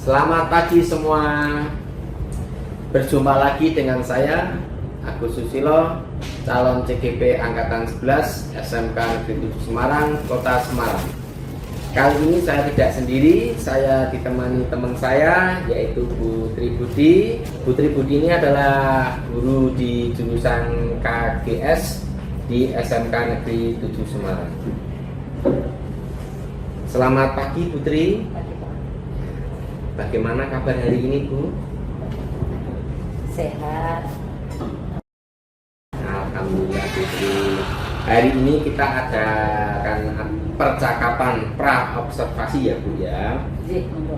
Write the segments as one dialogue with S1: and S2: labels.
S1: Selamat pagi semua. Berjumpa lagi dengan saya Agus Susilo, calon CGP Angkatan 11 SMK Negeri 7 Semarang, Kota Semarang. Kali ini saya tidak sendiri, saya ditemani teman saya yaitu Bu Tri Budi. Bu Tri Budi ini adalah guru di jurusan KGS di SMK Negeri 7 Semarang. Selamat pagi Bu Tri. Bagaimana kabar hari ini Bu?
S2: Sehat.
S1: Alhamdulillah Bu Tri. Hari ini kita adakan percakapan pra-observasi ya Bu ya.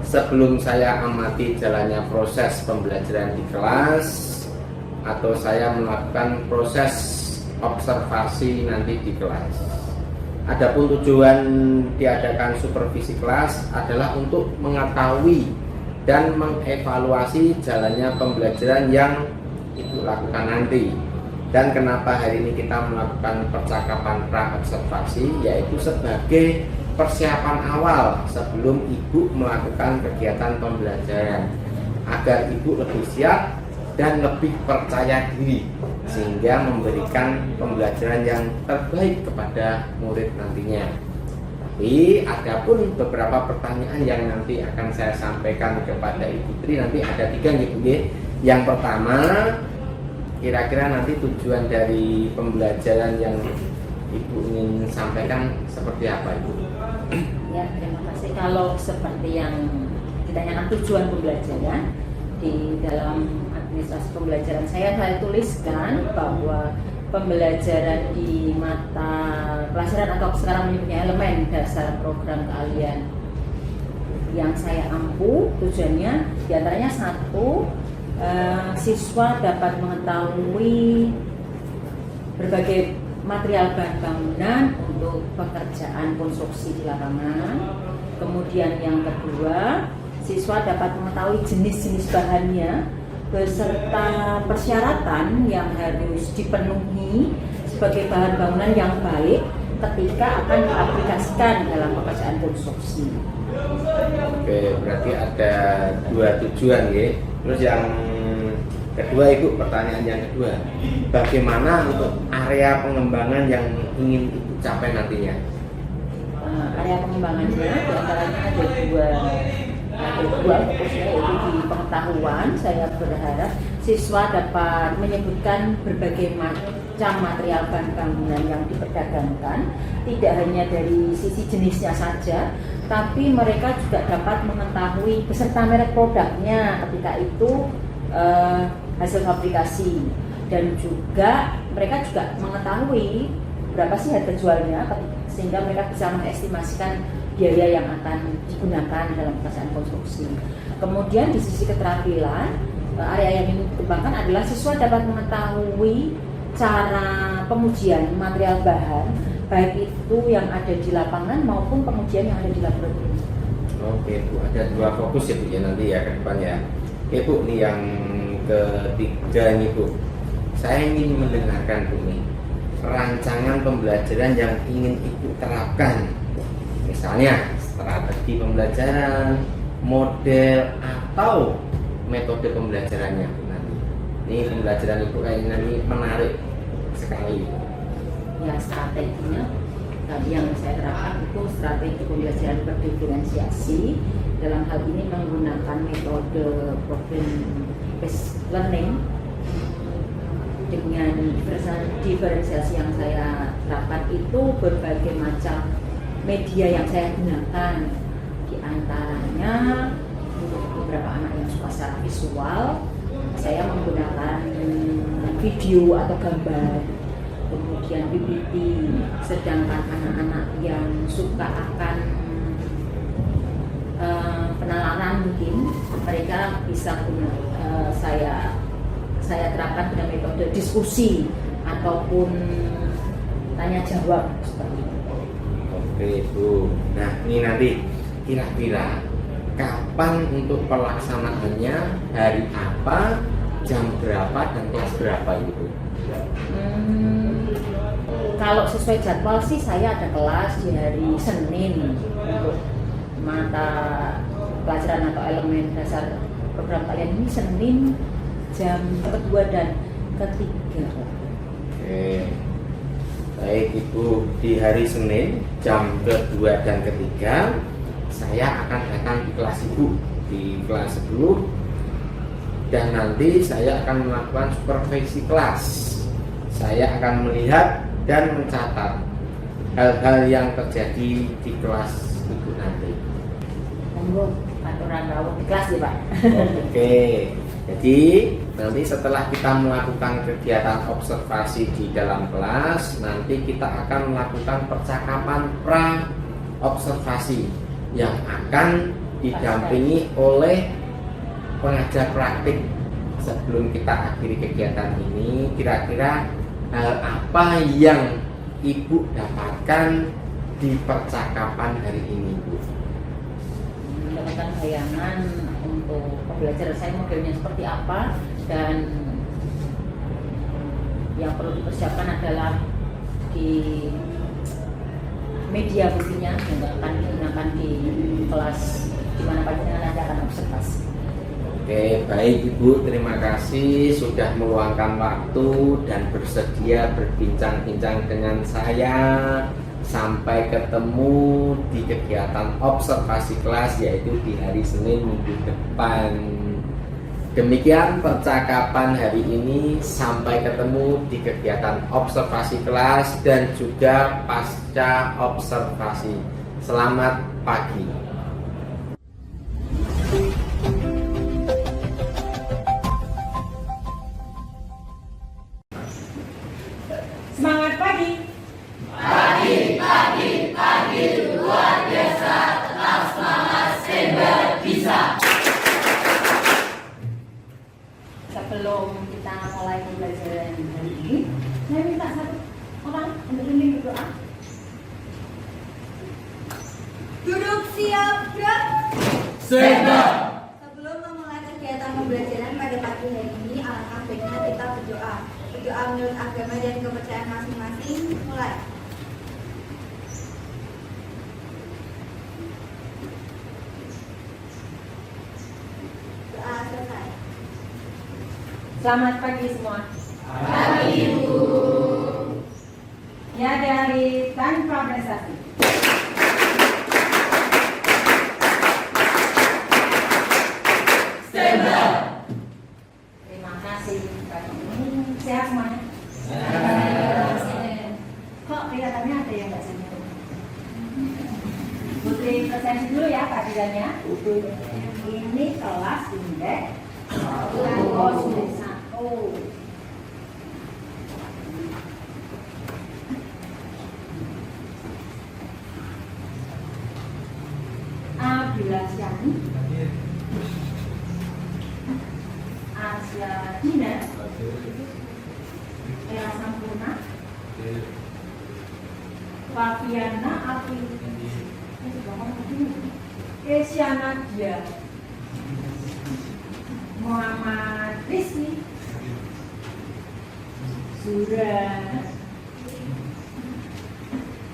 S1: Sebelum saya amati jalannya proses pembelajaran di kelas atau saya melakukan proses observasi nanti di kelas. Adapun tujuan diadakan supervisi kelas adalah untuk mengetahui dan mengevaluasi jalannya pembelajaran yang Ibu lakukan nanti. Dan kenapa hari ini kita melakukan percakapan pra-observasi, yaitu sebagai persiapan awal sebelum Ibu melakukan kegiatan pembelajaran, agar Ibu lebih siap dan lebih percaya diri sehingga memberikan pembelajaran yang terbaik kepada murid nantinya. Tapi ada pun beberapa pertanyaan yang nanti akan saya sampaikan kepada Ibu Tri. Nanti ada 3 nih Bu. Yang pertama, kira-kira nanti tujuan dari pembelajaran yang Ibu ingin sampaikan seperti apa Ibu?
S2: Ya, terima kasih. Kalau seperti yang ditanyakan tujuan pembelajaran, di dalam administrasi pembelajaran saya tuliskan bahwa pembelajaran di mata pelajaran atau sekarang menyebutnya elemen dasar program keahlian yang saya ampu, tujuannya diantaranya 1, siswa dapat mengetahui berbagai material bahan bangunan untuk pekerjaan konstruksi di lapangan. Kemudian yang kedua, siswa dapat mengetahui jenis-jenis bahannya beserta persyaratan yang harus dipenuhi sebagai bahan bangunan yang baik ketika akan diaplikasikan dalam pekerjaan konstruksi.
S1: Oke, berarti ada 2 tujuan ya. Terus yang kedua Ibu, pertanyaan yang kedua, bagaimana untuk area pengembangan yang ingin Ibu capai nantinya?
S2: Area pengembangannya diantaranya ada dua fokusnya, yaitu di pengetahuan. Saya berharap siswa dapat menyebutkan berbagai macam material bahan bangunan yang diperdagangkan, tidak hanya dari sisi jenisnya saja, tapi mereka juga dapat mengetahui beserta merek produknya ketika itu hasil fabrikasi, dan juga mereka juga mengetahui berapa sih harga jualnya sehingga mereka bisa mengestimasikan biaya yang akan digunakan dalam pekerjaan konstruksi. Kemudian di sisi keterampilan, area yang ingin dikembangkan adalah siswa dapat mengetahui cara pengujian material bahan, baik itu yang ada di lapangan maupun pengujian yang ada di laboratorium.
S1: Oke Bu, ada 2 fokus ya Bu ya nanti ya ke depan ya. Oke Bu, ini yang ketiga nih Bu, saya ingin mendengarkan Bu nih rancangan pembelajaran yang ingin Ibu terapkan. Misalnya strategi pembelajaran, model atau metode pembelajarannya nanti. Ini pembelajaran Ibu kayaknya nanti menarik sekali.
S2: Ya, strateginya tadi yang saya terapkan itu strategi pembelajaran berdiferensiasi. Dalam hal ini menggunakan metode problem based learning dengan diferensiasi yang saya terapkan itu berbagai macam media yang saya gunakan, diantaranya untuk beberapa anak yang suka secara visual, saya menggunakan video atau gambar, kemudian PPT. Sedangkan anak-anak yang suka akan penalaran mungkin mereka bisa saya terapkan dengan metode diskusi ataupun tanya jawab seperti itu.
S1: Oke Bu, nah ini nanti kira-kira kapan untuk pelaksanaannya, hari apa, jam berapa, dan kelas berapa itu?
S2: Kalau sesuai jadwal sih saya ada kelas di hari Senin untuk mata pelajaran atau elemen dasar program kalian ini Senin jam kedua dan ketiga.
S1: Oke. Baik Ibu, di hari Senin jam kedua dan ketiga saya akan datang di kelas Ibu di kelas 10 dan nanti saya akan melakukan supervisi kelas. Saya akan melihat dan mencatat hal-hal yang terjadi di kelas Ibu nanti.
S2: Monggo aturan rawuh di kelas ya Pak.
S1: Oke. Jadi nanti setelah kita melakukan kegiatan observasi di dalam kelas, nanti kita akan melakukan percakapan pra observasi yang akan didampingi oleh pengajar praktik. Sebelum kita akhiri kegiatan ini, kira-kira hal apa yang Ibu dapatkan di percakapan hari ini, Bu?
S2: Mendapatkan bayangan untuk pembelajaran saya modelnya seperti apa, dan yang perlu dipersiapkan adalah di media buktinya yang akan digunakan di kelas di mana panjenengan nanti akan observasi.
S1: Oke, baik Ibu, terima kasih sudah meluangkan waktu dan bersedia berbincang-bincang dengan saya. Sampai ketemu di kegiatan observasi kelas, yaitu di hari Senin minggu depan. Demikian percakapan hari ini. Sampai ketemu di kegiatan observasi kelas dan juga pasca observasi. Selamat pagi.
S3: Semangat pagi. Pagi luar biasa, tetap semangat, Sember bisa.
S2: Sebelum kita mulai pembelajaran hari ini, saya minta satu orang untuk memimpin berdoa.
S4: Duduk siap, gerak.
S3: Sember.
S4: Sebelum memulai kegiatan pembelajaran pada pagi hari ini, alangkah baiknya kita berdoa. Berdoa menurut agama dan kepercayaan masing-masing. Mulai. Doa selesai.
S3: Selamat pagi semua.
S4: Pagi, Ibu.
S3: Ya, dari tanpa prestasi.
S4: Sember.
S3: Terima kasih. Sehat semuanya. Kok kelihatannya ada yang nggak senyum? Putri presentasi dulu ya kehadirannya. Ini kelas indeks 1. Abila Syani, Asia Dina, Era Sampurna, Fabiana Api, Kesia Nadia, Muhammad Rizky, Zura.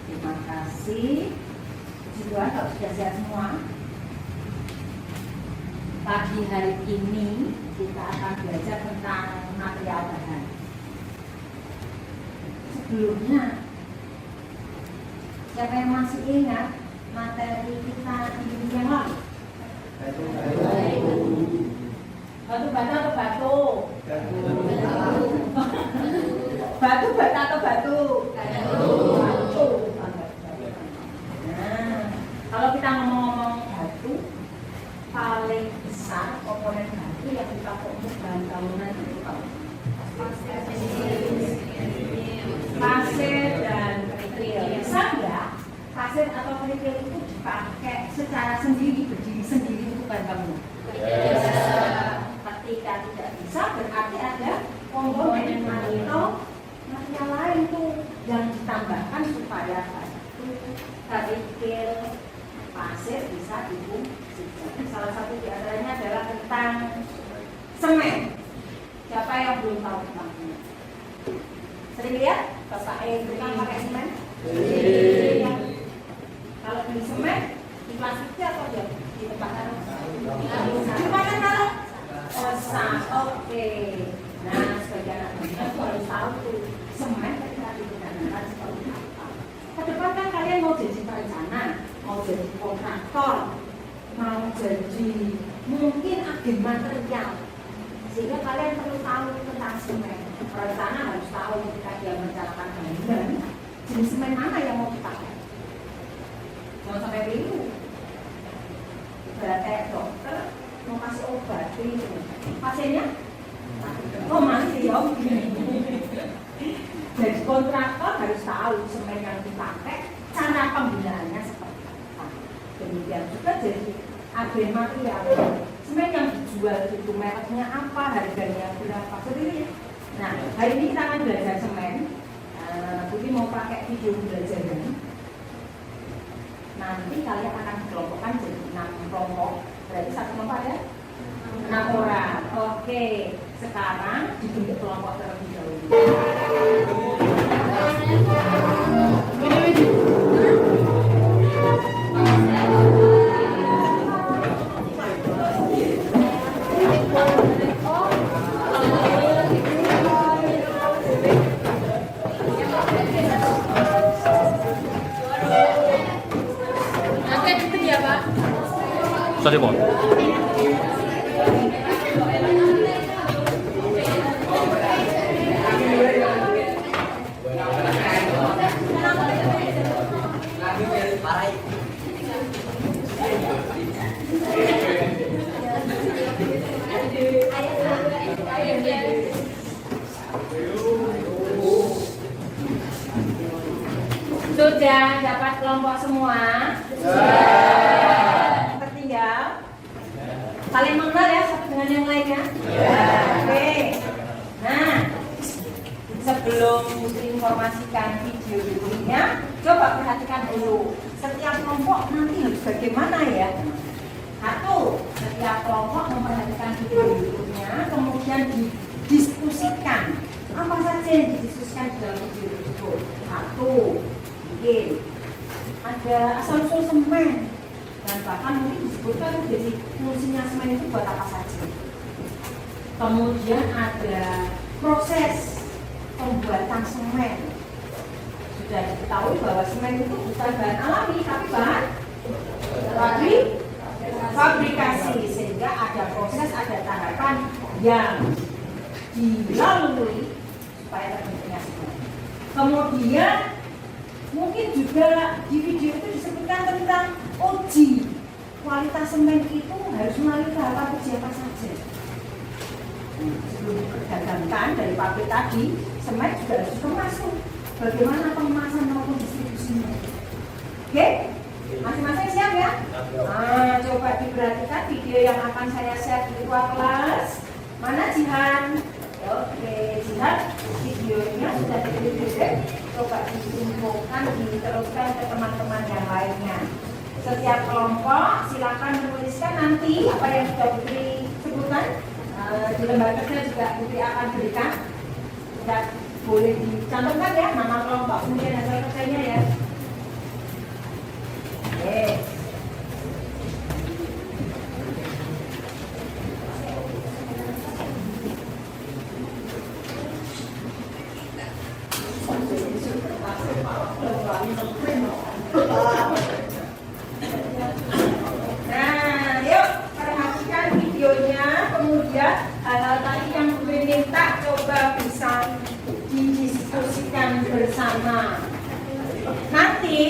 S3: Terima kasih. Juga kalau sudah sehat semua. Pagi hari ini kita akan belajar tentang material bahan. Sebelumnya, siapa yang masih ingat materi kita di minggu yang lalu? Batu bata atau batu? Batu bata atau batu? Batu. Nah, kalau kita ngomong-ngomong batu, paling besar komponen batu yang dipakai untuk bahan bangunan itu apa? Pasir dan kerikil. Bisa nggak pasir atau kerikil itu dipakai secara sendiri, berdiri sendiri untuk bahan bangunan? Ketika tidak bisa, berarti ada komponen material lain tuh yang ditambahkan supaya batu, kerikil, pasir bisa difungsikan. Salah satu di antaranya adalah tentang semen. Siapa yang belum tahu tentang semen? Sering lihat bapak tukang pakai semen? Kalau beli semen di plastiknya atau di tempat sana? Gimana kalau osa? Oke. Nah, sebagai anak muda harus tahu tuh semen ketika digunakan seperti apa. Kedepan kan kalian mau jadi perencana, mau jadi kontraktor, mau jadi mungkin agen material, sehingga kalian perlu tahu tentang semen. Perencana harus tahu ketika dia merencanakan bangunan, jenis semen mana yang mau dipakai. Jangan sampai bingung. Kayak dokter mau kasih obat itu, pasiennya oh mati ya. Jadi kontraktor harus tahu semen yang dipakai, cara pembinaannya seperti apa. Demikian juga jadi agen material, semen yang dijual itu mereknya apa, harganya berapa, seperti. Nah, hari ini kita akan belajar semen. Budi mau pakai video belajarnya. Nanti kalian akan dikelompokkan jadi 6 kelompok. Berarti satu kelompok ada 6 orang. Oke, sekarang dibentuk kelompok terlebih dahulu.
S5: Sorry, Bon.
S3: Sudah dapat kelompok semua? Tertinggal? Saling mengenal ya satu dengan yang lainnya? Oke. Nah, sebelum diinformasikan video berikutnya, coba perhatikan dulu. Setiap kelompok nanti harus bagaimana ya? Satu, setiap kelompok memperhatikan video berikutnya, kemudian didiskusikan. Apa saja yang didiskusikan di dalam video tersebut? Satu, mungkin ada asal-usul semen, dan bahkan mungkin disebutkan jadi fungsinya semen itu buat apa saja. Kemudian ada proses pembuatan semen. Sudah diketahui bahwa semen itu bukan bahan alami, tapi bahan fabrikasi, sehingga ada proses, ada tahapan yang dilalui supaya terbentuknya semen. Kemudian mungkin juga di video itu disebutkan tentang uji kualitas semen itu harus melalui tahapan uji apa saja. Sebelum diperdagangkan dari pabrik tadi, semen juga harus masuk. Bagaimana pemasaran maupun distribusinya. Oke? Masing-masing siap ya? Nah, coba diperhatikan video yang akan saya share di ruang kelas. Mana Jihan? Oke, Jihan, videonya sudah dipilih. Coba dikumpulkan, diteruskan ke teman-teman yang lainnya. Setiap kelompok silakan menuliskan nanti apa yang sudah Putri sebutkan. Di lembar kerja juga Putri akan berikan. Tidak boleh dicantumkan ya nama kelompok, kemudian hasil kerjanya ya. Oke. Nah, yuk perhatikan videonya, kemudian hal-hal tadi yang gue minta coba bisa didiskusikan bersama. Nanti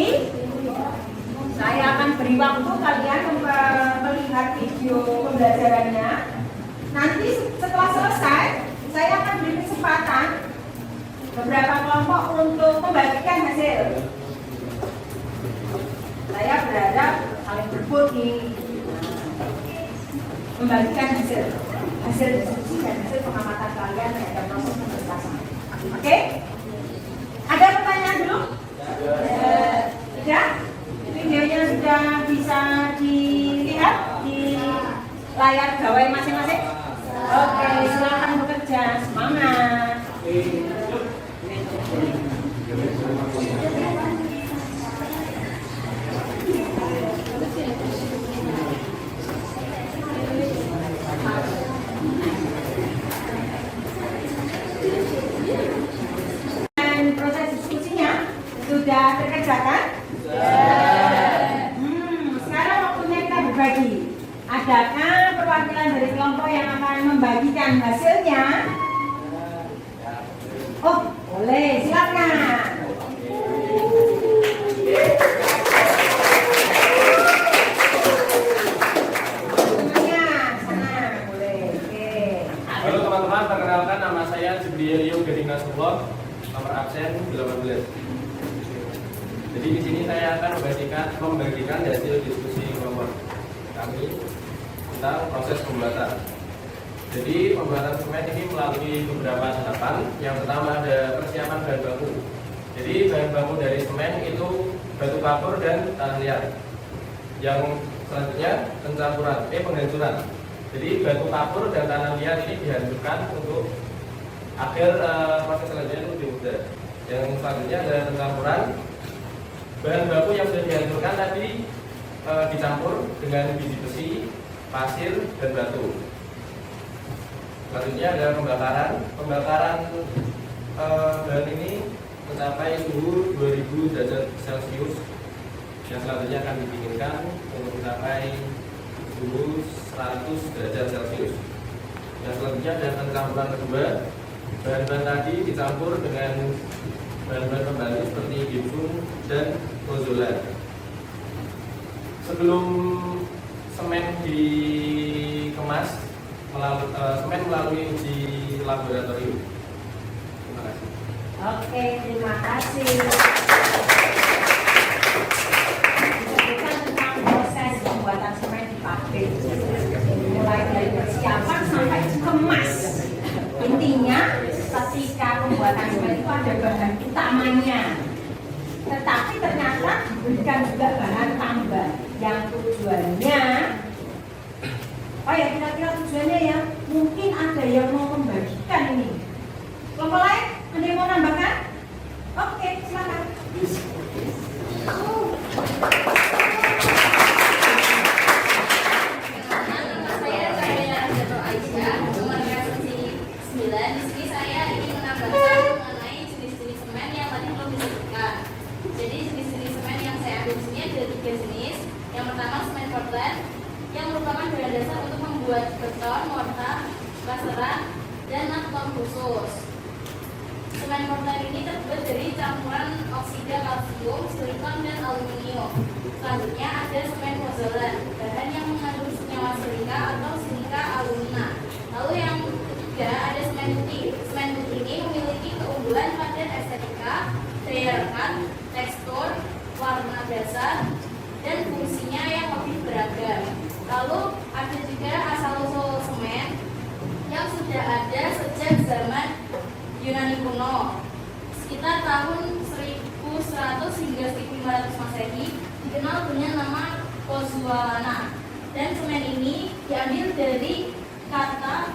S3: saya akan beri waktu kalian melihat video pembelajarannya. Nanti setelah selesai, saya akan beri kesempatan beberapa kelompok untuk membagikan hasil. Saya berharap kalian berebut nih membagikan hasil diskusi dan hasil pengamatan kalian terhadap proses pembelajaran. Oke? Ada pertanyaan dulu? Sudah? Videonya sudah bisa dilihat di layar gawai masing-masing? Oke, silakan bekerja, semangat. menyaksikan hasilnya? Oh, boleh, silakan. Semuanya, sana, boleh. Oke.
S6: Halo teman-teman, perkenalkan nama saya Jibril Gading Nasrullah, nomor absen 18. Jadi di sini saya akan membagikan hasil diskusi kelompok kami tentang proses pembuatan. Jadi pembuatan semen ini melalui beberapa tahapan. Yang pertama ada persiapan bahan baku. Jadi bahan baku dari semen itu batu kapur dan tanah liat. Yang selanjutnya penghancuran. Jadi batu kapur dan tanah liat ini dihancurkan untuk agar proses selanjutnya itu lebih mudah. Yang selanjutnya ada pencampuran. Bahan baku yang sudah dihancurkan tadi dicampur dengan biji besi, pasir, dan batu. Selanjutnya ada pembakaran. Pembakaran bahan ini mencapai suhu 2000 derajat Celcius. Yang selanjutnya akan didinginkan untuk mencapai suhu 100 derajat Celcius. Yang selanjutnya ada pencampuran kedua. Bahan-bahan tadi dicampur dengan bahan-bahan pembantu seperti gipsum dan pozolan. Sebelum semen dikemas, semen melalui uji laboratorium. Terima kasih.
S3: Oke, terima kasih. Disebutkan tentang proses pembuatan semen di pabrik, mulai dari persiapan sampai kemas. Intinya, ketika pembuatan semen itu ada bahan utamanya, tetapi ternyata diberikan juga bahan tambah yang tujuannya, oh ya kira-kira tujuannya ya, mungkin ada yang mau membagikan ini. Kelompok lain, ada yang mau nambahkan? Oke, silakan.
S7: Yang pertama semen Portland yang merupakan bahan dasar untuk membuat beton, mortar, plasteran, dan beton khusus. Semen Portland ini terbuat dari campuran oksida kalsium, silikon, dan aluminium. Selanjutnya ada semen pozolan, bahan yang mengandung senyawa silika atau silika alumina. Lalu yang ketiga ada semen putih. Semen putih ini memiliki keunggulan pada estetika, daya rekat, tekstur, warna dasar, dan fungsinya yang lebih beragam. Lalu ada juga asal-usul semen yang sudah ada sejak zaman Yunani kuno, sekitar tahun 1100 hingga 1500 Masehi, dikenal dengan nama pozzolana. Dan semen ini diambil dari kata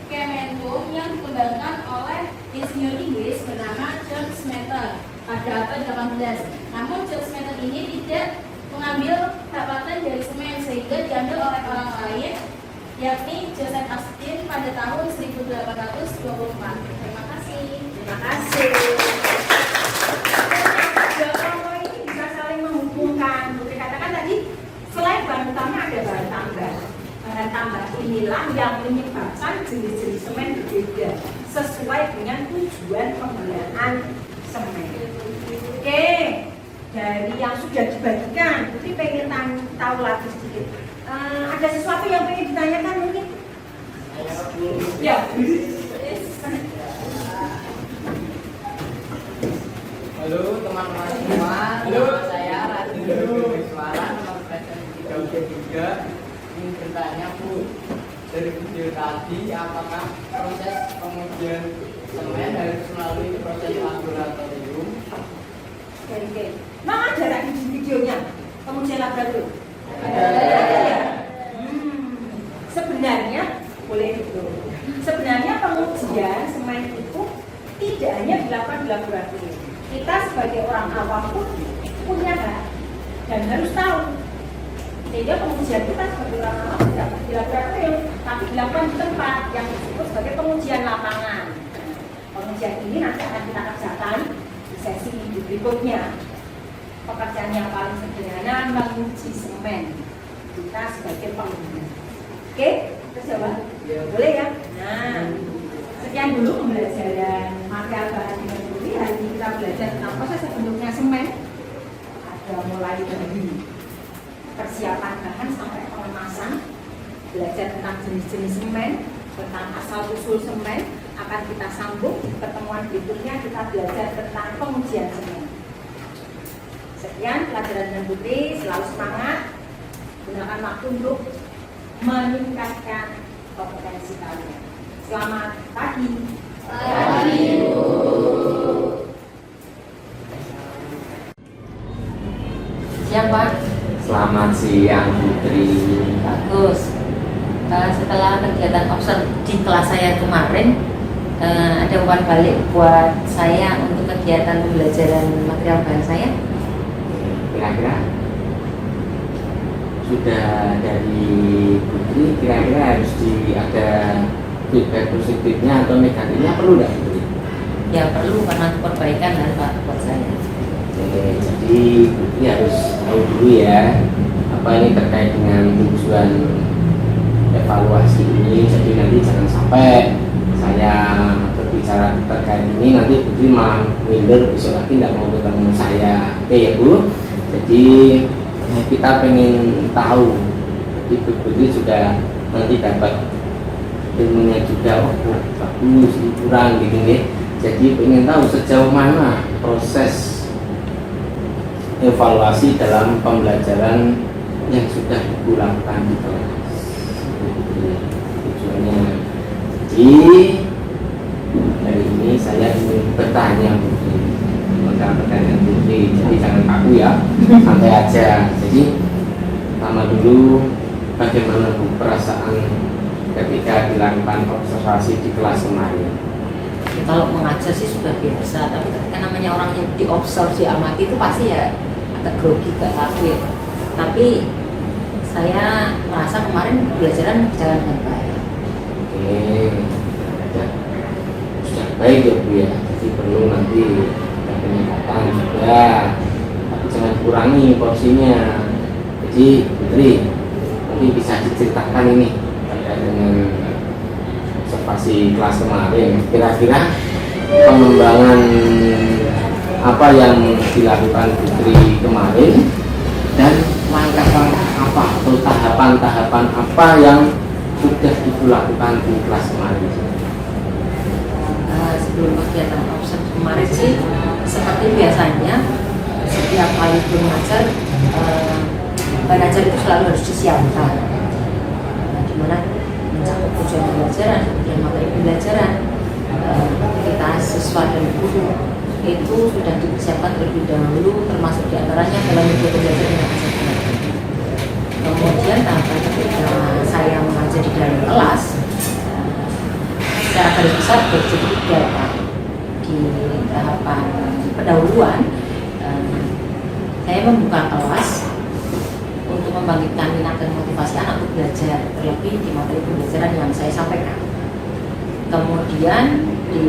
S7: kementum yang dikembangkan oleh insinyur Inggris bernama John Smeaton pada abad 18. Namun John Smeaton ini tidak mengambil dapatan dari semen sehingga diambil oleh orang lain, yakni Joseph Austin pada tahun 1824. Terima kasih.
S3: Terima kasih. Tiga kelompok ini bisa saling menghubungkan. Seperti katakan tadi, selain bahan utama ada bahan tambah. Bahan tambah inilah yang menyebabkan jenis-jenis semen berbeda sesuai dengan tujuan penggunaan semen. Oke. Dari yang sudah dibagikan, Putri pengen tahu lagi sedikit. Ada sesuatu yang pengen ditanyakan mungkin? Ya.
S8: Halo teman-teman semua, nama saya Raditya Wiswara, nomor absen 3 ingin bertanya Bu, dari video tadi apakah proses pengujian semen harus melalui proses laboratorium?
S3: Oke. Nah, ada lagi di videonya pengujian laboratorium.
S8: Ada
S3: ya? Sebenarnya boleh itu. Sebenarnya pengujian semen itu tidak hanya dilakukan di laboratorium. Kita sebagai orang awam pun punya hak dan harus tahu. Sehingga pengujian kita sebagai orang awam tidak di laboratorium, tapi dilakukan di tempat yang disebut sebagai pengujian lapangan. Pengujian ini nanti akan kita kerjakan di sesi berikutnya. Pekerjaan yang paling sederhana menguji semen kita sebagai pengguna. Oke, terus jawab.
S2: Ya, boleh ya?
S3: Nah, sekian dulu pembelajaran material bahan industri. Hari ini kita belajar tentang proses terbentuknya semen. Ada mulai dari persiapan bahan sampai pengemasan. Belajar tentang jenis-jenis semen, tentang asal-usul semen. Akan kita sambung pertemuan berikutnya, kita belajar tentang pengujian semen. Sekian pelajaran dengan Putri, selalu semangat. Gunakan waktu untuk meningkatkan kompetensi kalian. Selamat pagi.
S2: Siap, Pak?
S1: Selamat siang Putri.
S2: Bagus. Setelah kegiatan observ di kelas saya kemarin, ada umpan balik buat saya untuk kegiatan pembelajaran material bahan saya.
S1: Kira-kira sudah dari Putri, kira-kira harus ada feedback positifnya atau negatifnya, perlu nggak Putri?
S2: Ya perlu, karena perbaikan kan Pak buat saya.
S1: Oke, jadi Putri harus tahu dulu ya, apa ini terkait dengan tujuan evaluasi ini. Jadi nanti jangan sampai saya berbicara terkait ini nanti Putri malah minder, besok lagi tidak mau ketemu saya. Oke ya Bu. Jadi kita pengen tahu, jadi Putri sudah nanti dapat ilmunya juga, oh bagus, kurang gitu nih. Jadi pengen tahu sejauh mana proses evaluasi dalam pembelajaran yang sudah dilakukan di kelas. Tujuannya. Jadi hari ini saya ingin bertanya Putri, pertanyaan Putri. Jadi jangan kaku ya, santai aja. Jadi pertama dulu, bagaimana Bu perasaan ketika dilakukan observasi di kelas kemarin?
S2: Ya, kalau mengajar sih sudah biasa, tapi ketika namanya orang yang diobserv, diamati itu pasti ya agak grogi, gak kaku ya. Tapi saya merasa kemarin pembelajaran berjalan dengan baik.
S1: Oke, ya, sudah baik ya Bu ya. Jadi perlu nanti ada peningkatan juga, tapi jangan kurangi porsinya. Jadi Putri, nanti bisa diceritakan ini terkait dengan observasi kelas kemarin. Kira-kira pengembangan apa yang dilakukan Putri kemarin dan langkah-langkah apa atau tahapan-tahapan apa yang sudah dilakukan di kelas kemarin?
S2: Sebelum kegiatan observ kemarin sih seperti biasanya setiap kali mengajar, pengajar itu selalu harus disiapkan, dimana mencakup tujuan pembelajaran, kemudian materi pembelajaran, aktivitas siswa dan guru itu sudah dipersiapkan terlebih dahulu, termasuk diantaranya dalam media pembelajaran yang saya gunakan. Kemudian tahapan ketika saya mengajar di dalam kelas, secara garis besar berjadi 3 Pak. Di tahapan pendahuluan, saya membuka kelas untuk membangkitkan minat dan motivasi anak untuk belajar, terlebih di materi pembelajaran yang saya sampaikan. Kemudian di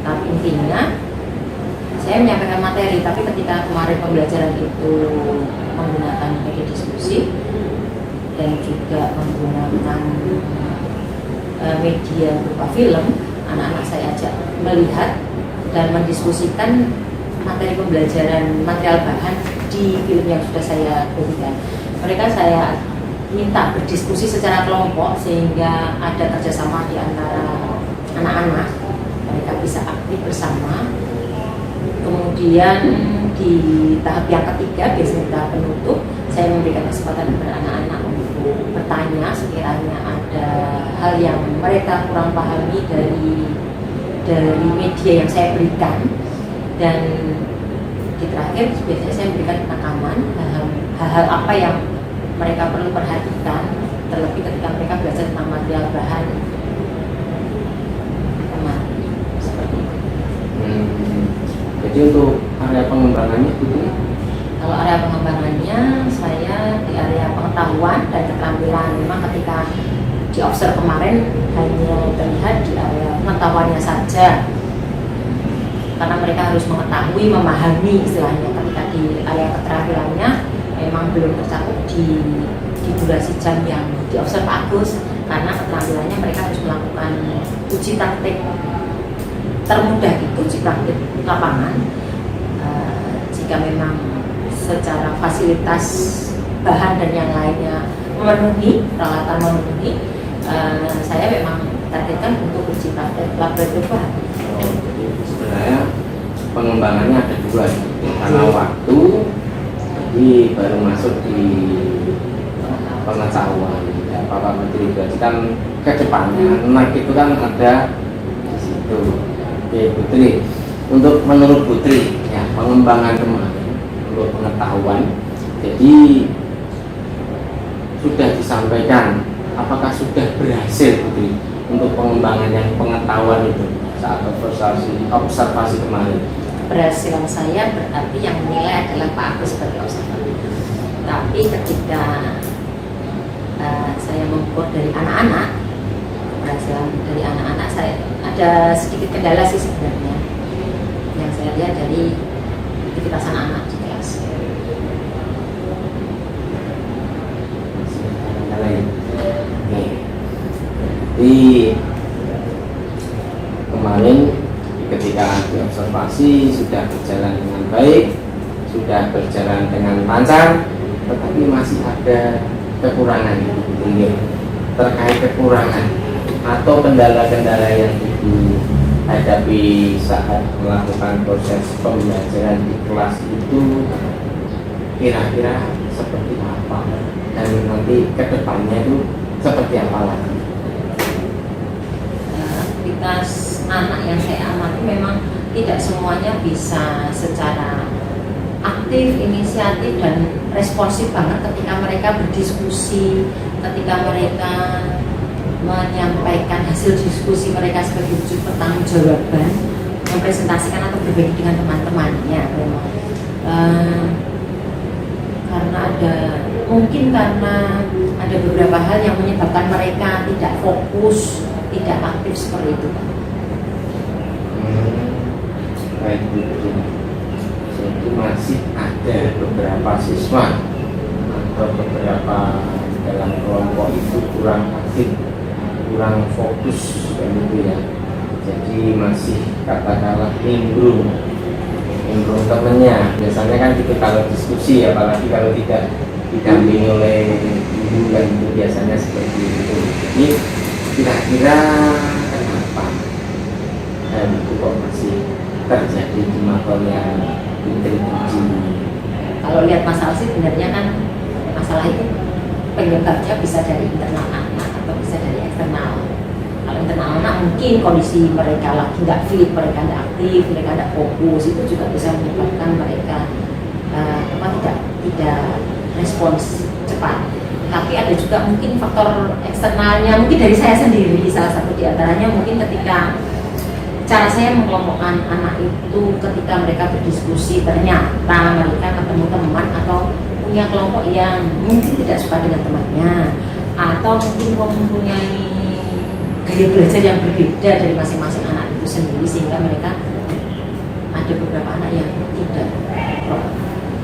S2: tahap intinya saya menyampaikan materi, tapi ketika kemarin pembelajaran itu menggunakan media diskusi dan juga menggunakan media berupa film, anak-anak saya ajak melihat dan mendiskusikan materi pembelajaran material bahan di film yang sudah saya berikan. Mereka saya minta berdiskusi secara kelompok sehingga ada kerjasama di antara anak-anak, mereka bisa aktif bersama. Kemudian di tahap yang ketiga, biasanya tahap penutup, saya memberikan kesempatan kepada anak-anak untuk bertanya sekiranya ada hal yang mereka kurang pahami dari media yang saya berikan. Dan di terakhir biasanya saya memberikan penekanan hal-hal apa yang mereka perlu perhatikan, terlebih ketika mereka belajar tentang material bahan seperti itu.
S1: Jadi untuk area pengembangannya itu?
S2: Kalau area pengembangannya, saya di area pengetahuan dan keterampilan. Memang ketika di observ kemarin hanya terlihat di area pengetahuannya saja, karena mereka harus mengetahui, memahami istilahnya. Ketika di area keterampilannya memang belum tercakup di durasi jam yang diobserv Pak Agus, karena keterampilannya mereka harus melakukan uji praktik termudah itu uji praktik lapangan. Jika memang secara fasilitas bahan dan yang lainnya memenuhi, peralatan memenuhi, saya memang targetkan untuk uji praktik laboratorium bahan.
S1: Jadi sebenarnya pengembangannya ada dua, karena waktu jadi baru masuk di pengetahuan ya, Bapak Menteri. Berarti kan ke depannya NEC itu kan ada di situ. Oke Putri, untuk menurut Putri ya pengembangan kemarin untuk pengetahuan, jadi sudah disampaikan apakah sudah berhasil Putri untuk pengembangan yang pengetahuan itu saat observasi kemarin?
S2: Keberhasilan saya berarti yang menilai adalah Pak Agus sebagai observator. Tapi ketika saya mengukur dari anak-anak, keberhasilan dari anak-anak saya ada sedikit kendala sih sebenarnya. Yang saya lihat dari aktivitas anak-anak di kelas.
S1: Jadi kemarin ketika observasi sudah berjalan dengan baik, sudah berjalan dengan lancar, tetapi masih ada kekurangan mungkin terkait kekurangan atau kendala-kendala yang Ibu hadapi saat melakukan proses pembelajaran di kelas itu kira-kira seperti apa dan nanti kedepannya itu seperti apa lagi?
S2: Aktivitas anak yang saya amati memang tidak semuanya bisa secara aktif, inisiatif dan responsif banget ketika mereka berdiskusi, ketika mereka menyampaikan hasil diskusi mereka sebagai wujud pertanggungjawaban, mempresentasikan atau berbagi dengan teman-temannya memang. Karena ada beberapa hal yang menyebabkan mereka tidak fokus, tidak aktif seperti itu.
S1: Baik Bu. Jadi masih ada beberapa siswa atau beberapa dalam kelompok itu kurang aktif, kurang fokus gitu ya. Jadi masih katakanlah nimbrung temennya. Biasanya kan gitu kalau diskusi, apalagi kalau tidak didampingi oleh ibu kan itu biasanya seperti itu. Jadi kira-kira kenapa dan itu kok masih terjadi di makolnya Putri Puji?
S2: Kalau lihat masalah sih sebenarnya kan masalah itu penyebabnya bisa dari internal anak atau bisa dari eksternal. Kalau internal anak mungkin kondisi mereka lagi nggak fit, mereka nggak aktif, mereka nggak fokus, itu juga bisa menyebabkan mereka tidak respons cepat. Tapi ada juga mungkin faktor eksternalnya, mungkin dari saya sendiri, salah satu diantaranya mungkin ketika cara saya mengelompokkan anak itu ketika mereka berdiskusi, ternyata mereka ketemu teman atau punya kelompok yang mungkin tidak suka dengan temannya, atau mungkin mempunyai gaya belajar yang berbeda dari masing-masing anak itu sendiri, sehingga mereka ada beberapa anak yang tidak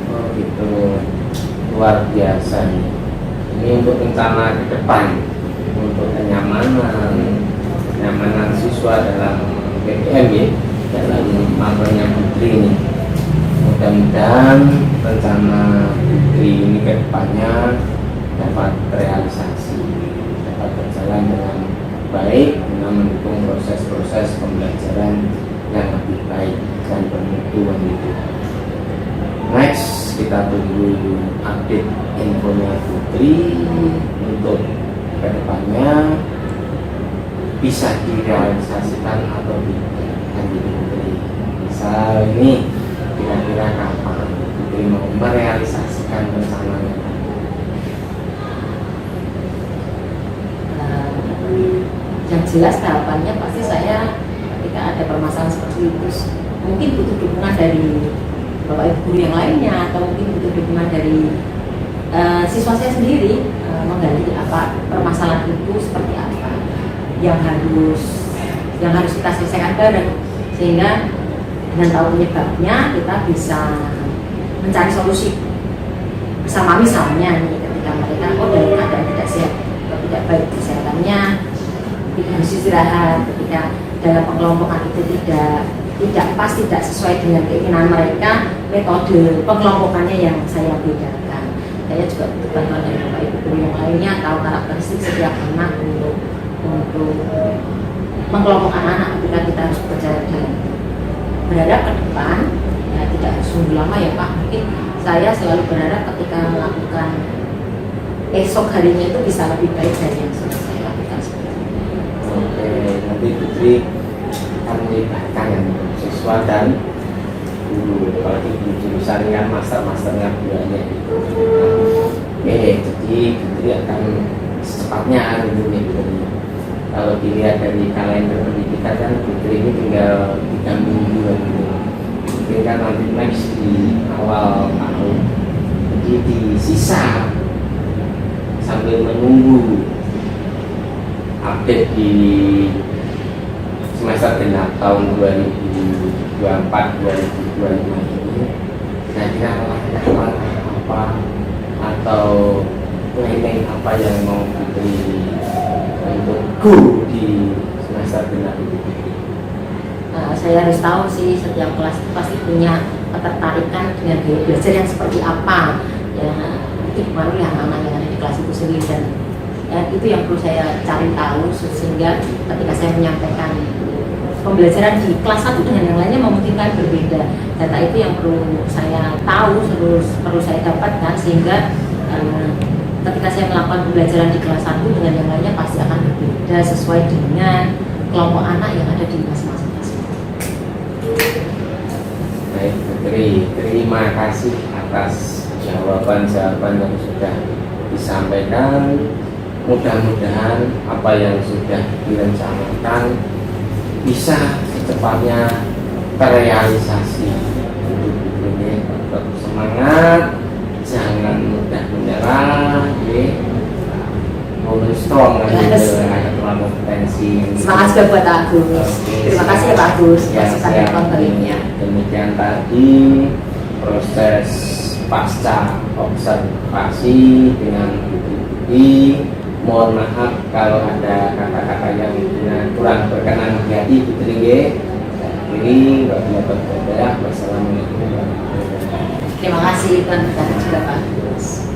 S1: Oh gitu, luar biasa nih. Ini untuk rencana ke depan, untuk kenyamanan siswa dalam PPM ya, dalam makolnya Putri ini. Mudah-mudahan rencana Putri ini ke depannya dapat realisasi, dapat berjalan dengan baik dengan mendukung proses-proses pembelajaran yang lebih baik dan bermutu gitu. Next, kita tunggu update infonya Putri untuk kedepannya bisa direalisasikan atau tidak kan gitu Putri. Misal ini kira-kira kapan Putri mau merealisasikan rencananya?
S2: Yang jelas tahapannya pasti saya ketika ada permasalahan seperti itu mungkin butuh dukungan dari Bapak Ibu guru yang lainnya, atau mungkin butuh dukungan dari siswa saya sendiri, menggali apa permasalahan itu seperti apa yang harus kita selesaikan bareng, sehingga dengan tahu penyebabnya kita bisa mencari solusi bersama. Misalnya nih ketika mereka dalam keadaan tidak sehat, tidak baik kesehatannya, harus istirahat. Ketika dalam pengelompokan itu tidak pas, tidak sesuai dengan keinginan mereka, metode pengelompokannya yang saya bedakan. Saya juga butuh bantuan dari Bapak Ibu guru yang lainnya, tahu karakteristik setiap anak untuk mengelompokkan anak ketika kita harus berjalan jalan. Berharap ke depan, ya tidak harus nunggu lama ya Pak. Mungkin saya selalu berharap ketika melakukan esok harinya itu bisa lebih baik dari yang sudah saya lakukan sekarang.
S1: Oke, nanti Putri akan melibatkan yang siswa dan guru. Kalau di jurusan kan masternya bulannya itu. Oke, jadi Putri akan secepatnya ini. Kalau dilihat dari kalender pendidikan kan Putri ini tinggal 3 minggu lagi. Mungkin kan nanti next di awal tahun. Jadi di sisa sambil menunggu update di semester genap tahun 2024-2025 ini, kira-kira langkah apa atau planning apa yang mau diberi untuk guru di semester genap itu?
S2: Saya harus tahu sih setiap kelas itu pasti punya ketertarikan dengan gaya belajar yang seperti apa. Ya, itu dipengaruhi anak-anak yang ada di kelas itu sendiri, dan ya, itu yang perlu saya cari tahu sehingga ketika saya menyampaikan pembelajaran di kelas 1 dengan yang lainnya memungkinkan berbeda. Data itu yang perlu saya tahu, perlu saya dapatkan sehingga ketika saya melakukan pembelajaran di kelas 1 dengan yang lainnya pasti akan berbeda sesuai dengan kelompok anak yang ada di masing-masing kelas.
S1: Baik, Putri, terima kasih atas jawaban-jawaban yang sudah disampaikan. Mudah-mudahan apa yang sudah direncanakan bisa secepatnya terrealisasi. Untuk ini tetap semangat, jangan mudah menyerah, hold strong ada terlalu tensi.
S2: Semangat juga buat Agus. Terima kasih ya Pak Agus masukan dan kontennya.
S1: Demikian tadi proses pasca observasi dengan Putri. Mohon maaf kalau ada kata-kata yang kurang berkenan di hati Putri. Ini wassalamualaikum warahmatullahi wabarakatuh.
S2: Terima kasih Tuan juga Pak Agus.